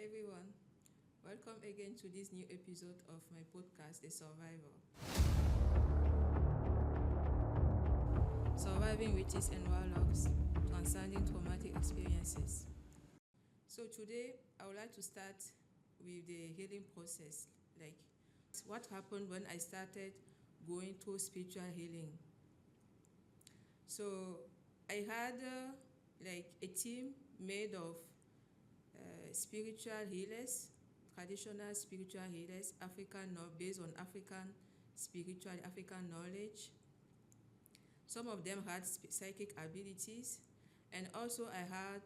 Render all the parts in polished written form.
everyone. Welcome again to this new episode of my podcast, The Survivor. Surviving witches and warlocks, transcending traumatic experiences. So today, I would like to start with the healing process. Like, what happened when I started going through spiritual healing. So, I had a team made of spiritual healers, traditional spiritual healers, based on African knowledge. Some of them had psychic abilities, and also I had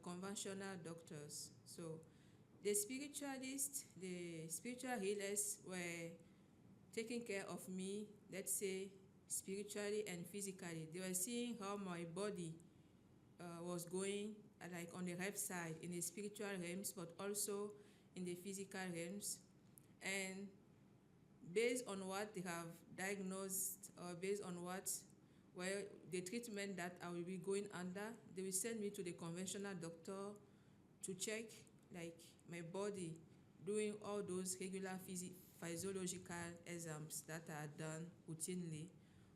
conventional doctors. So the spiritual healers were taking care of me, let's say, spiritually and physically. They were seeing how my body was going, like on the left side in the spiritual realms, but also in the physical realms. And based on what they have diagnosed, or based on the treatment that I will be going under, they will send me to the conventional doctor to check like my body, doing all those regular physiological exams that are done routinely,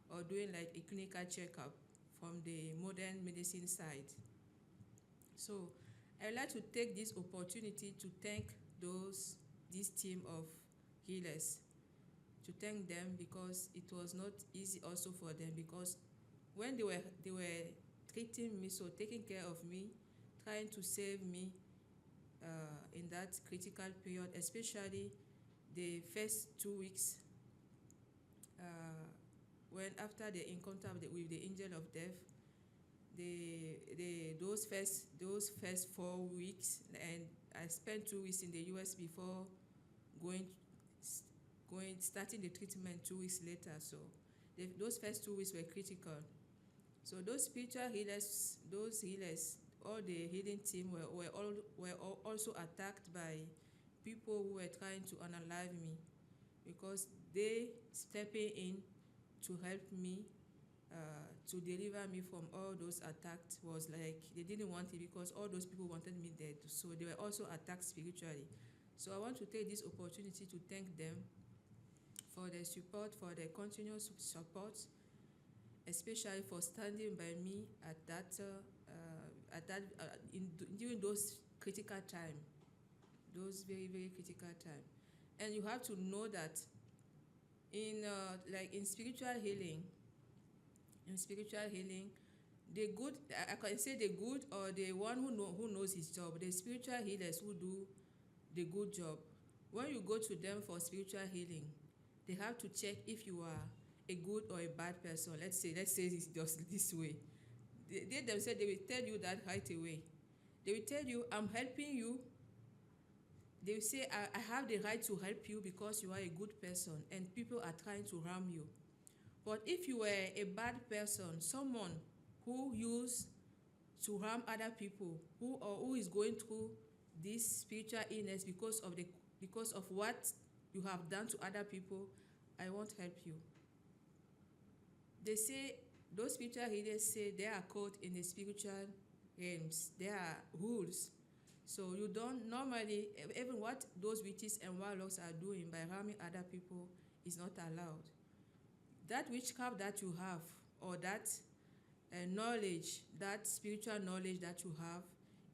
or doing like a clinical checkup from the modern medicine side. So I would like to take this opportunity to thank this team of healers, to thank them, because it was not easy also for them, because when they were treating me, so taking care of me, trying to save me in that critical period, especially the first 2 weeks, when after the encounter with the angel of death, those first 4 weeks, and I spent 2 weeks in the US before going starting the treatment 2 weeks later. So those first 2 weeks were critical. So those spiritual healers, all the healing team were also attacked by people who were trying to unalive me, because they stepping in to help me, to deliver me from all those attacks. Was like they didn't want it, because all those people wanted me dead. So they were also attacked spiritually. So I want to take this opportunity to thank them for their support, for their continuous support, especially for standing by me during those critical time, those very, very critical time. And you have to know that in spiritual healing, the good, I can say the good, or the one who knows his job, the spiritual healers who do the good job. When you go to them for spiritual healing, they have to check if you are a good or a bad person. Let's say it's just this way. They themselves, they will tell you that right away. They will tell you, I'm helping you. They will say, I have the right to help you because you are a good person and people are trying to harm you. But if you were a bad person, someone who used to harm other people, who is going through this spiritual illness because of what you have done to other people, I won't help you. They say, those spiritual healers say, there are codes in the spiritual realms. There are rules. So you don't normally, even what those witches and warlocks are doing by harming other people is not allowed. That witchcraft that you have, or that knowledge, that spiritual knowledge that you have,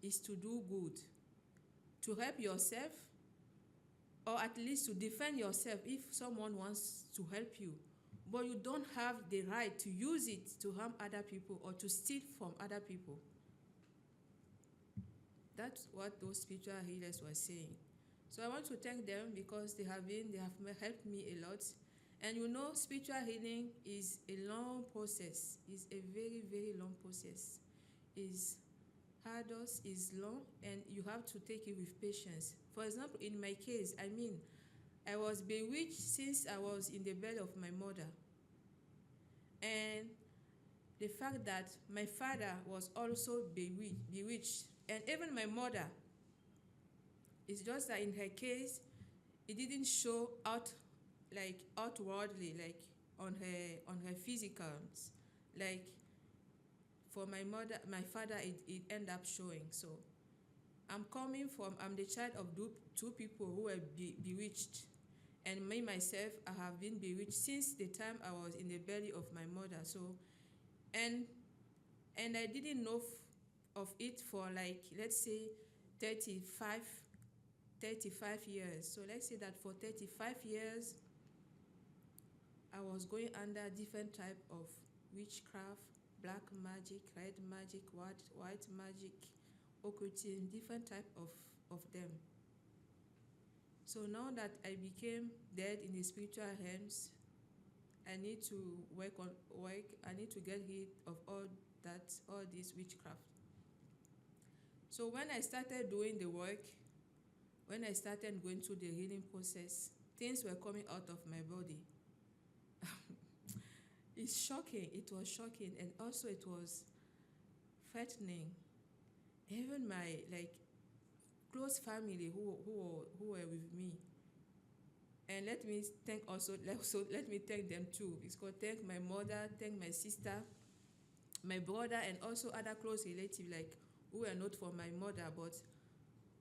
is to do good, to help yourself, or at least to defend yourself if someone wants to help you. But you don't have the right to use it to harm other people or to steal from other people. That's what those spiritual healers were saying. So I want to thank them, because they have helped me a lot. And spiritual healing is a long process. It's a very, very long process. It's hardest, is long, and you have to take it with patience. For example, in my case, I was bewitched since I was in the belly of my mother. And the fact that my father was also bewitched, and even my mother, it's just that in her case, it didn't show outwardly, like on her physicals. Like for my father, it ended up showing. So I'm the child of two people who were bewitched. And me, myself, I have been bewitched since the time I was in the belly of my mother. So, and and I didn't know of it for like, let's say, 35 35 years. So let's say that for 35 years, I was going under different type of witchcraft, black magic, red magic, white magic, occultism, different type of them. So now that I became dead in the spiritual realms, I need to work. I need to get rid of all this witchcraft. So when I started doing the work, when I started going through the healing process, things were coming out of my body. It's shocking. It was shocking, and also it was frightening. Even my like close family who were with me, and let me thank also let me thank them too. It's called thank my mother, thank my sister, my brother, and also other close relatives like who were not for my mother but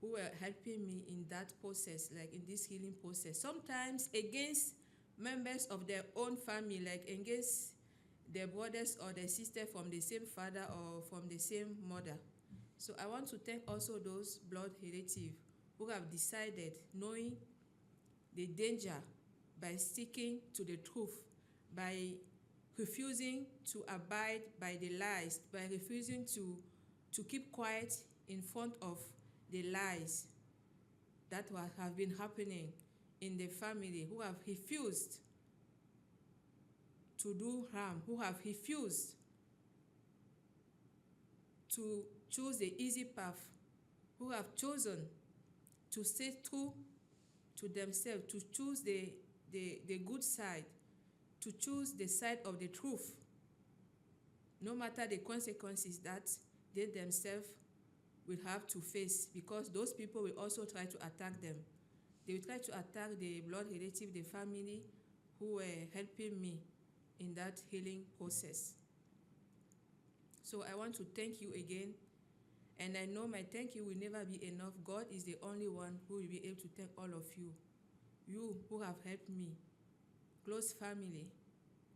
who were helping me in that process, like in this healing process. Sometimes against members of their own family, like against their brothers or their sister from the same father or from the same mother. So I want to thank also those blood relatives who have decided, knowing the danger, by sticking to the truth, by refusing to abide by the lies, by refusing to keep quiet in front of the lies that have been happening in the family, who have refused to do harm, who have refused to choose the easy path, who have chosen to stay true to themselves, to choose the good side, to choose the side of the truth, no matter the consequences that they themselves will have to face, because those people will also try to attack them. They will try to attack the blood relative, the family who were helping me in that healing process. So I want to thank you again, and I know my thank you will never be enough. God is the only one who will be able to thank all of you. You who have helped me, close family,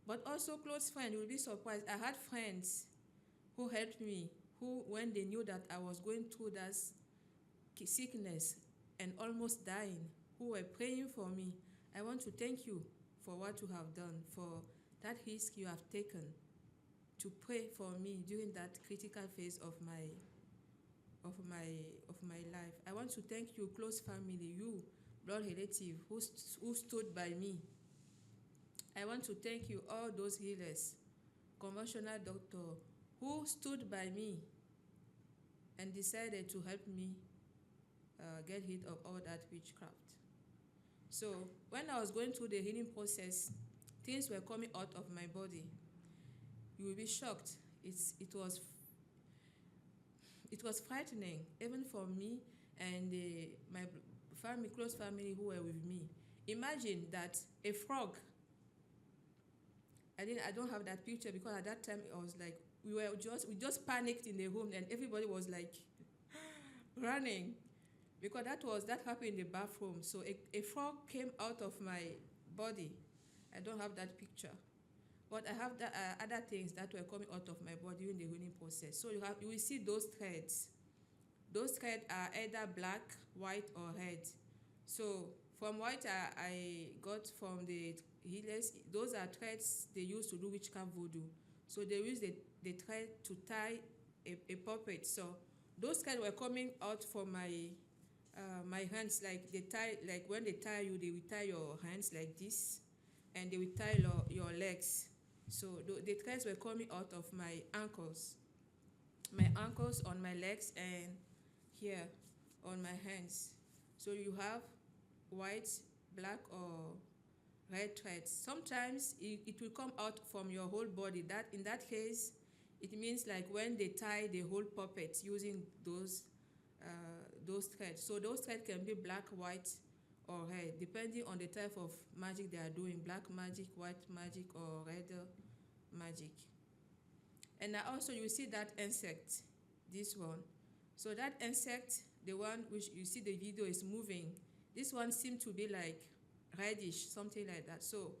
but also close friends. You will be surprised. I had friends who helped me, who, when they knew that I was going through that sickness and almost dying, who were praying for me. I want to thank you for what you have done, for that risk you have taken to pray for me during that critical phase of my life. I want to thank you, close family, you, blood relative, who stood by me. I want to thank you, all those healers, conventional doctor, who stood by me and decided to help me get rid of all that witchcraft. So when I was going through the healing process, things were coming out of my body. You will be shocked. It was frightening, even for me and my family, close family who were with me. Imagine that a frog. I don't have that picture because at that time I was like, we just panicked in the room and everybody was like running, because that happened in the bathroom. So a frog came out of my body. I don't have that picture, but I have other things that were coming out of my body during the healing process. So you will see those threads. Those threads are either black, white, or red. So from white, I got from the healers. Those are threads they use to do witchcraft voodoo. So they use the thread to tie a puppet. So those threads were coming out from my hands, like when they tie you, they will tie your hands like this, and they will tie your legs. So the threads were coming out of my ankles on my legs, and here on my hands. So you have white, black, or red threads. Sometimes it will come out from your whole body. That in that case, it means like when they tie the whole puppet using those threads. So those threads can be black, white, or red, depending on the type of magic they are doing: black magic, white magic, or red magic. And also you see that insect, this one. So that insect, the one which you see the video is moving. This one seemed to be like reddish, something like that. So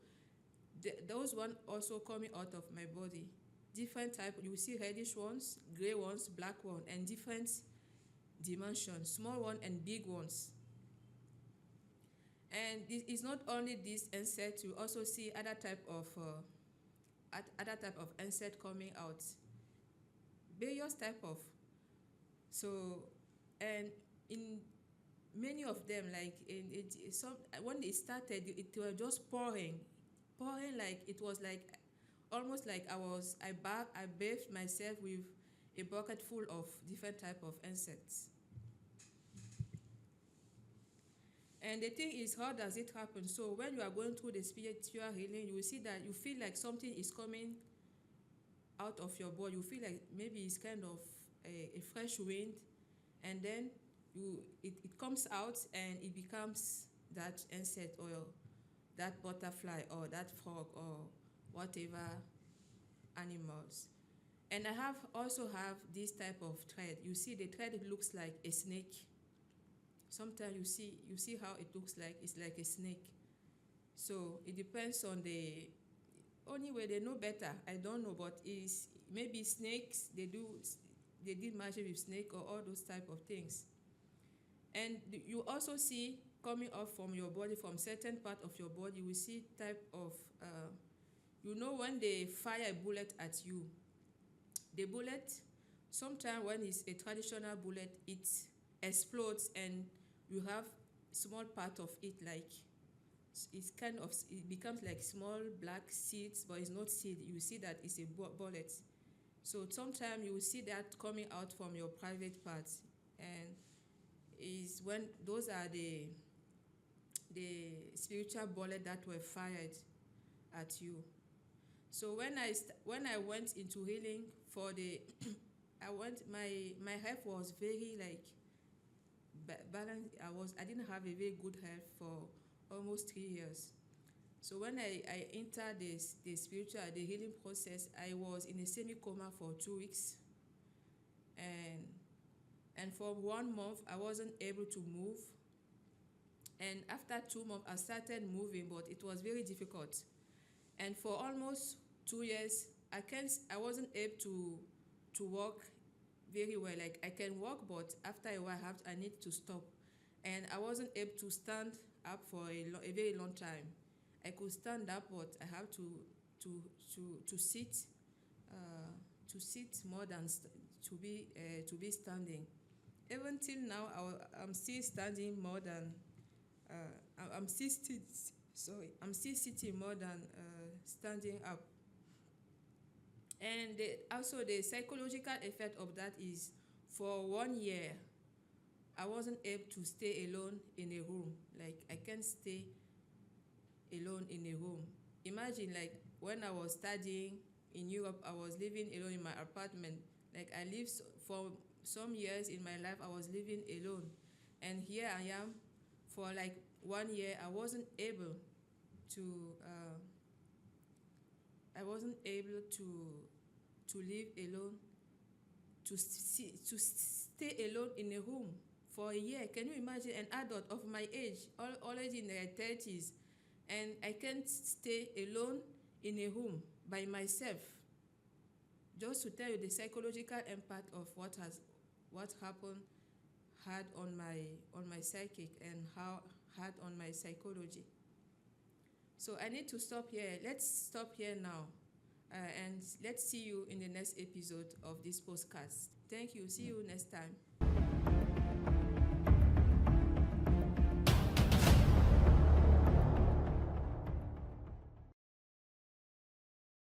those one also coming out of my body. Different type, you see reddish ones, gray ones, black one, and different dimensions, small one and big ones. And it's not only this insect, you also see other type of insect coming out, various type of. So, and in many of them, like some, when it started, it was just pouring, like it was like almost like I bathed myself with a bucket full of different type of insects. And the thing is, how does it happen? So when you are going through the spiritual healing, you will see that you feel like something is coming out of your body. You feel like maybe it's kind of a fresh wind, and then it comes out and it becomes that insect or that butterfly or that frog or whatever animals. And I also have this type of thread. You see the thread, it looks like a snake. Sometimes you see how it looks like, it's like a snake. So it depends on the only way they know better. I don't know, but is maybe snakes, they did magic with snake or all those type of things. And you also see coming off from your body, from certain part of your body, you will see type of when they fire a bullet at you, the bullet, sometimes when it's a traditional bullet, it explodes and you have small part of it, like it becomes like small black seeds, but it's not seed. You see that it's a bullet. So sometimes you will see that coming out from your private parts, and is when those are the spiritual bullet that were fired at you. So when I went into healing for the my health was very like balanced. I didn't have a very good health for almost 3 years. So when I entered the spiritual, the healing process, I was in a semi-coma for 2 weeks. And for 1 month, I wasn't able to move. And after 2 months, I started moving, but it was very difficult. And for almost 2 years, I wasn't able to walk very well. Like I can walk, but after a while, I need to stop. And I wasn't able to stand up for a very long time. I could stand up, but I have to sit, more than to be standing. Even till now, I'm still standing more than I'm still I'm still sitting more than standing up. And also the psychological effect of that is, for 1 year, I wasn't able to stay alone in a room. Like I can't stay alone in a room. Imagine, like when I was studying in Europe, I was living alone in my apartment. Like I lived for some years in my life, I was living alone. And here I am for like 1 year, I wasn't able to live alone, to stay alone in a room for a year. Can you imagine an adult of my age, already in their 30s, and I can't stay alone in a room by myself? Just to tell you the psychological impact of what happened had on my psychic and how had on my psychology. So I need to stop here. Let's stop here now. And let's see you in the next episode of this podcast. Thank you. See you next time.